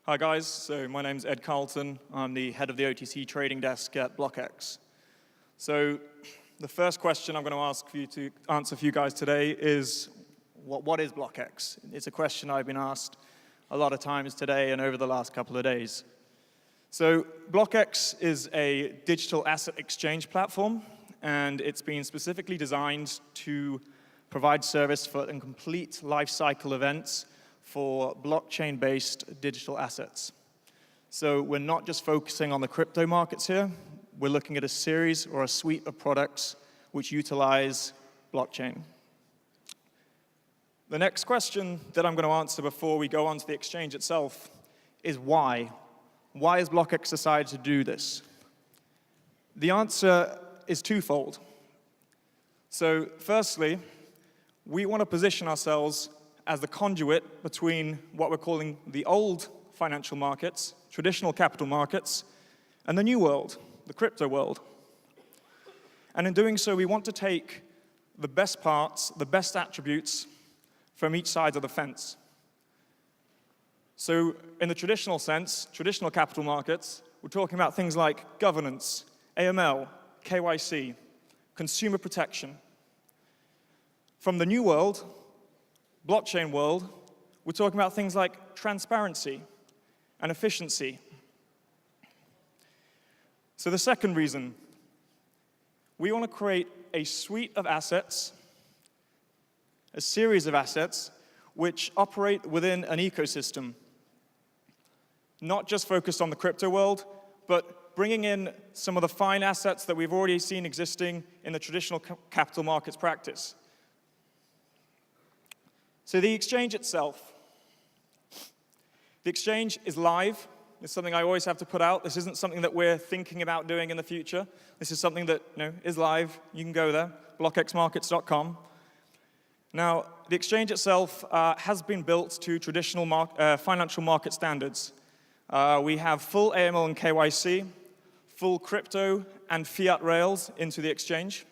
Hi guys, so my name's Ed Carlton. I'm the head of the OTC trading desk at BlockEx. So the first question I'm going to ask for you to answer for you guys today is, what is BlockEx? It's a question I've been asked a lot of times today and over the last couple of days. So BlockEx is a digital asset exchange platform, and it's been specifically designed to provide service for complete life cycle events for blockchain-based digital assets. So we're not just focusing on the crypto markets here. We're looking at a series or a suite of products which utilize blockchain. The next question that I'm going to answer before we go on to the exchange itself is why? Why has BlockEx decided to do this? The answer is twofold. So firstly, we want to position ourselves as the conduit between what we're calling the old financial markets, traditional capital markets, and the new world, the crypto world. And in doing so, we want to take the best parts, the best attributes from each side of the fence. So in the traditional sense, traditional capital markets, we're talking about things like governance, AML, KYC, consumer protection. From the new world, blockchain world, we're talking about things like transparency and efficiency. So the second reason, we want to create a suite of assets, a series of assets, which operate within an ecosystem, not just focused on the crypto world, but bringing in some of the fine assets that we've already seen existing in the traditional capital markets practice. So the exchange itself. The exchange is live. It's something I always have to put out. This isn't something that we're thinking about doing in the future. This is something that is live. You can go there, blockexmarkets.com. Now, the exchange itself has been built to traditional financial market standards. We have full AML and KYC, full crypto and fiat rails into the exchange.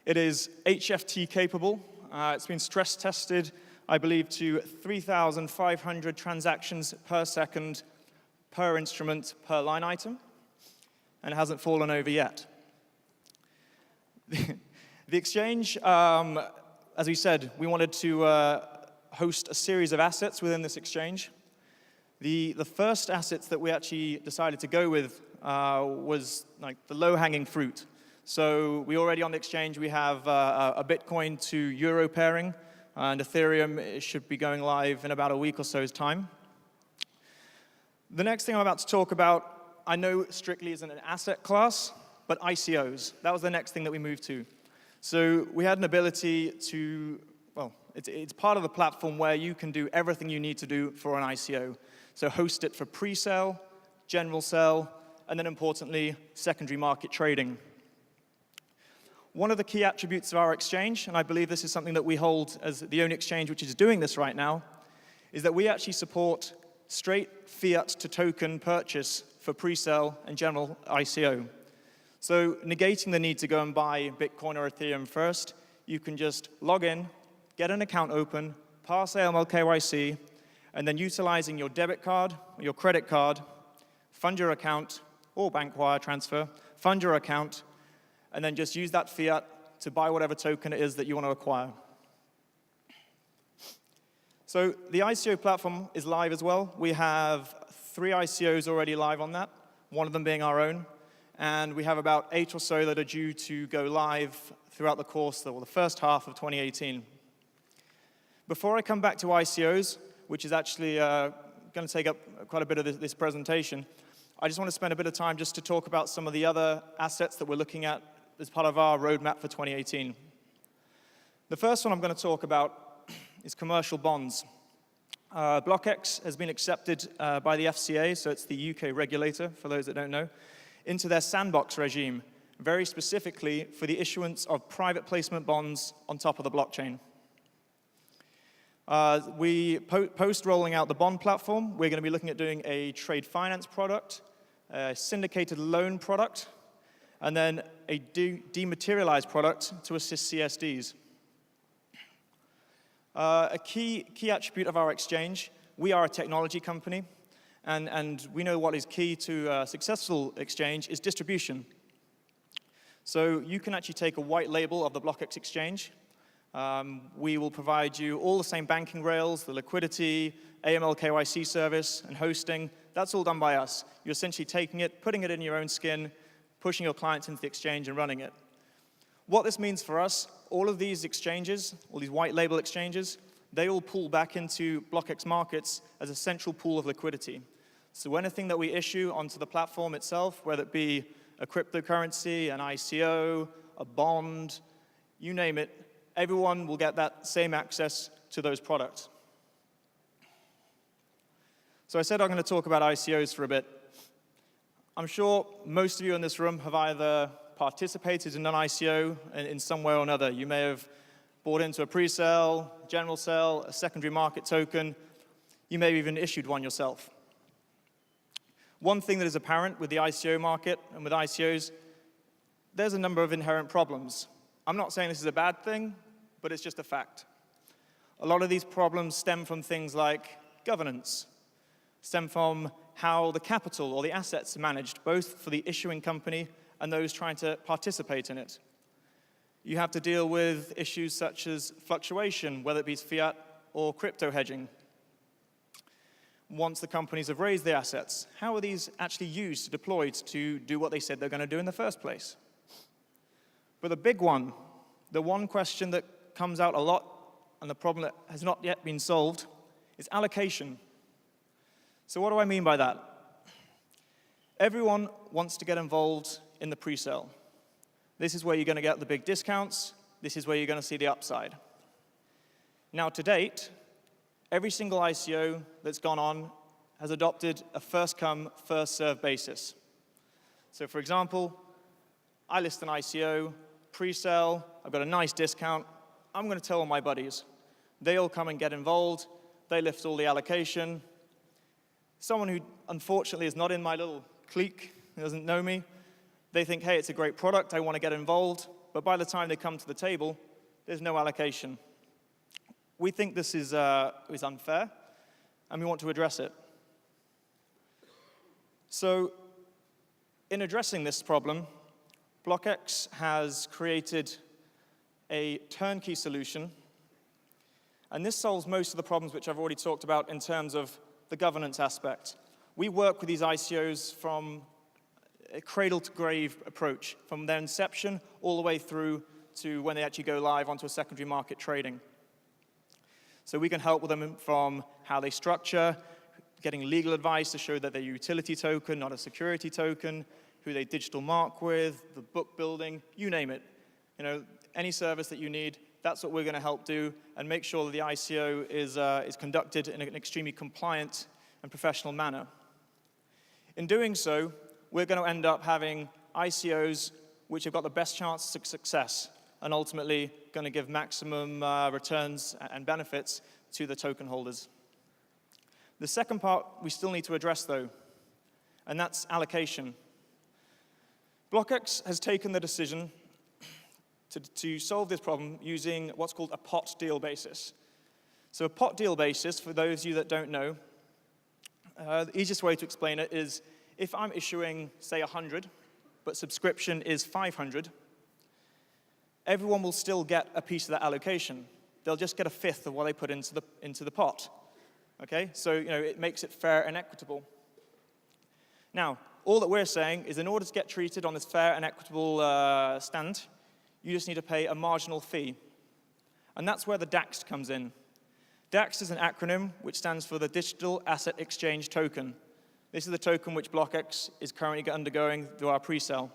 It is HFT capable. It's been stress tested, I believe, to 3,500 transactions per second per instrument per line item, and it hasn't fallen over yet. The exchange, as we said, we wanted to host a series of assets within this exchange. The first assets that we actually decided to go with was like the low-hanging fruit. So we already on the exchange, we have a Bitcoin to Euro pairing, and Ethereum should be going live in about a week or so's time. The next thing I'm about to talk about, I know strictly isn't an asset class, but ICOs. That was the next thing that we moved to. So we had an ability to, well, it's part of the platform where you can do everything you need to do for an ICO. So host it for pre-sale, general sale, and then importantly, secondary market trading. One of the key attributes of our exchange, and I believe this is something that we hold as the only exchange which is doing this right now, is that we actually support straight fiat to token purchase for pre-sale and general ICO. So negating the need to go and buy Bitcoin or Ethereum first, you can just log in, get an account open, pass AML KYC, and then utilizing your debit card or your credit card, fund your account, or bank wire transfer, fund your account, and then just use that fiat to buy whatever token it is that you want to acquire. So the ICO platform is live as well. We have 3 ICOs already live on that, one of them being our own. And we have about 8 or so that are due to go live throughout the course, or the first half of 2018. Before I come back to ICOs, which is actually going to take up quite a bit of this presentation, I just want to spend a bit of time just to talk about some of the other assets that we're looking at as part of our roadmap for 2018. The first one I'm going to talk about is commercial bonds. BlockEx has been accepted by the FCA, so it's the UK regulator, for those that don't know, into their sandbox regime, very specifically for the issuance of private placement bonds on top of the blockchain. Post rolling out the bond platform, we're going to be looking at doing a trade finance product, a syndicated loan product, and then a dematerialized product to assist CSDs. A key attribute of our exchange, we are a technology company, and we know what is key to a successful exchange is distribution. So you can actually take a white label of the BlockEx exchange. We will provide you all the same banking rails, the liquidity, AML KYC service, and hosting. That's all done by us. You're essentially taking it, putting it in your own skin, pushing your clients into the exchange and running it. What this means for us, all of these exchanges, all these white label exchanges, they all pull back into BlockEx markets as a central pool of liquidity. So anything that we issue onto the platform itself, whether it be a cryptocurrency, an ICO, a bond, you name it, everyone will get that same access to those products. So I said I'm going to talk about ICOs for a bit. I'm sure most of you in this room have either participated in an ICO in some way or another. You may have bought into a pre-sale, general sale, a secondary market token. You may have even issued one yourself. One thing that is apparent with the ICO market and with ICOs, there's a number of inherent problems. I'm not saying this is a bad thing, but it's just a fact. A lot of these problems stem from things like governance, stem from how the capital or the assets are managed, both for the issuing company and those trying to participate in it. You have to deal with issues such as fluctuation, whether it be fiat or crypto hedging. Once the companies have raised the assets, how are these actually used, deployed to do what they said they're going to do in the first place? But the big one, the one question that comes out a lot, and the problem that has not yet been solved, is allocation. So what do I mean by that? Everyone wants to get involved in the pre-sale. This is where you're going to get the big discounts. This is where you're going to see the upside. Now, to date, every single ICO that's gone on has adopted a first-come, first-served basis. So, for example, I list an ICO, pre-sale, I've got a nice discount, I'm going to tell all my buddies. They all come and get involved, they lift all the allocation. Someone who, unfortunately, is not in my little clique, who doesn't know me, they think, hey, it's a great product, I want to get involved, but by the time they come to the table, there's no allocation. We think this is unfair, and we want to address it. So, in addressing this problem, BlockEx has created a turnkey solution, and this solves most of the problems which I've already talked about in terms of the governance aspect. We work with these ICOs from a cradle-to-grave approach, from their inception all the way through to when they actually go live onto a secondary market trading. So we can help with them from how they structure, getting legal advice to show that they're a utility token, not a security token, who they digital mark with, the book building, you name it. You know, any service that you need, that's what we're going to help do and make sure that the ICO is conducted in an extremely compliant and professional manner. In doing so, we're going to end up having ICOs which have got the best chance of success and ultimately going to give maximum returns and benefits to the token holders. The second part we still need to address, though, and that's allocation. BlockEx has taken the decision to solve this problem using what's called a pot deal basis. So a pot deal basis, for those of you that don't know, the easiest way to explain it is if I'm issuing, say, 100, but subscription is 500, everyone will still get a piece of that allocation. They'll just get a fifth of what they put into the pot. Okay? So, you know, it makes it fair and equitable. Now, all that we're saying is in order to get treated on this fair and equitable stand, you just need to pay a marginal fee. And that's where the DAX comes in. DAX is an acronym which stands for the Digital Asset Exchange Token. This is the token which BlockEx is currently undergoing through our pre-sale.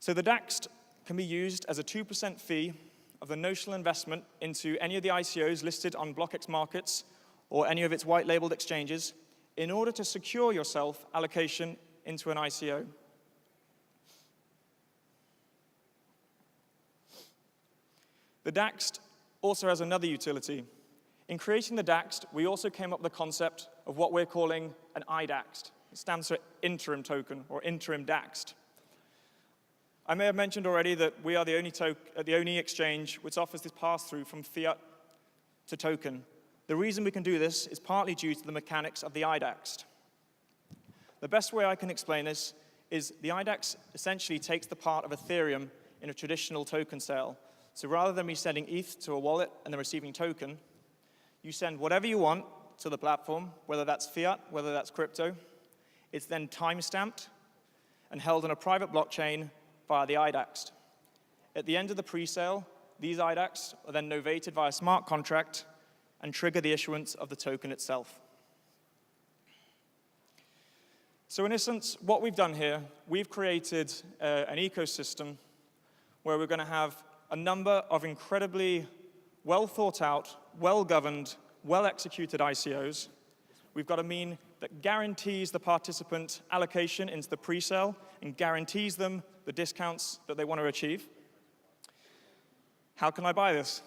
So the DAX can be used as a 2% fee of the notional investment into any of the ICOs listed on BlockEx markets or any of its white-labeled exchanges in order to secure yourself allocation into an ICO. The DAX also has another utility. In creating the DAX, we also came up with the concept of what we're calling an IDAX. It stands for interim token or interim DAX. I may have mentioned already that we are the only exchange which offers this pass-through from fiat to token. The reason we can do this is partly due to the mechanics of the IDAX. The best way I can explain this is the IDAX essentially takes the part of Ethereum in a traditional token sale. So rather than me sending ETH to a wallet and then receiving token, you send whatever you want to the platform, whether that's fiat, whether that's crypto. It's then time-stamped and held on a private blockchain via the IDAX. At the end of the pre-sale, these IDAX are then novated via smart contract and trigger the issuance of the token itself. So in essence, what we've done here, we've created an ecosystem where we're going to have a number of incredibly well-thought-out, well-governed, well-executed ICOs. We've got a mean that guarantees the participant allocation into the pre-sale and guarantees them the discounts that they want to achieve. How can I buy this?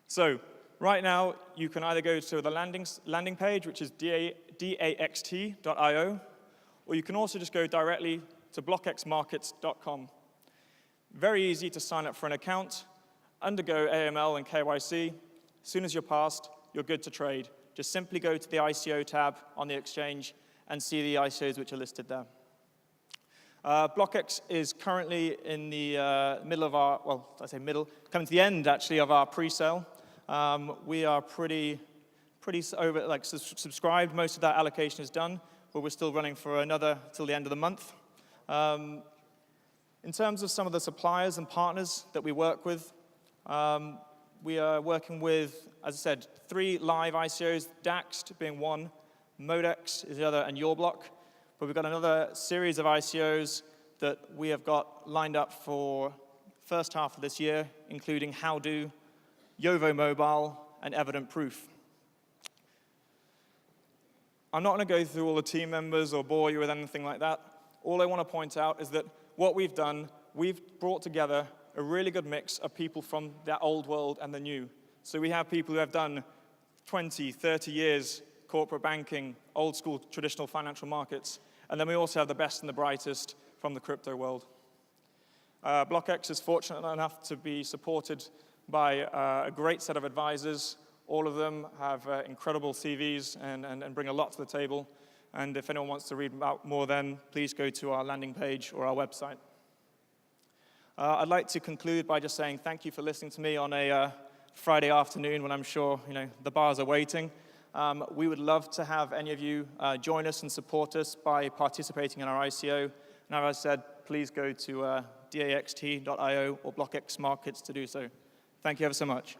So right now, you can either go to the landing page, which is daxt.io, or you can also just go directly to blockexmarkets.com. Very easy to sign up for an account, undergo AML and KYC. As soon as you're passed, you're good to trade. Just simply go to the ICO tab on the exchange and see the ICOs which are listed there. BlockEx is currently in the middle of our, well, I say middle, coming to the end actually of our pre-sale. We are pretty subscribed. Most of that allocation is done, but we're still running for another till the end of the month. In terms of some of the suppliers and partners that we work with, we are working with, as I said, 3 live ICOs, Daxt being one, Modex is the other, and YourBlock. But we've got another series of ICOs that we have got lined up for first half of this year, including Howdo, Yovo Mobile, and Evident Proof. I'm not going to go through all the team members or bore you with anything like that. All I want to point out is that what we've done, we've brought together a really good mix of people from the old world and the new. So we have people who have done 20, 30 years corporate banking, old school traditional financial markets, and then we also have the best and the brightest from the crypto world. BlockEx is fortunate enough to be supported by a great set of advisors. All of them have incredible CVs and bring a lot to the table. And if anyone wants to read about more, then please go to our landing page or our website. I'd like to conclude by just saying thank you for listening to me on a Friday afternoon when I'm sure the bars are waiting. We would love to have any of you join us and support us by participating in our ICO. And as I said, please go to daxt.io or BlockEx Markets to do so. Thank you ever so much.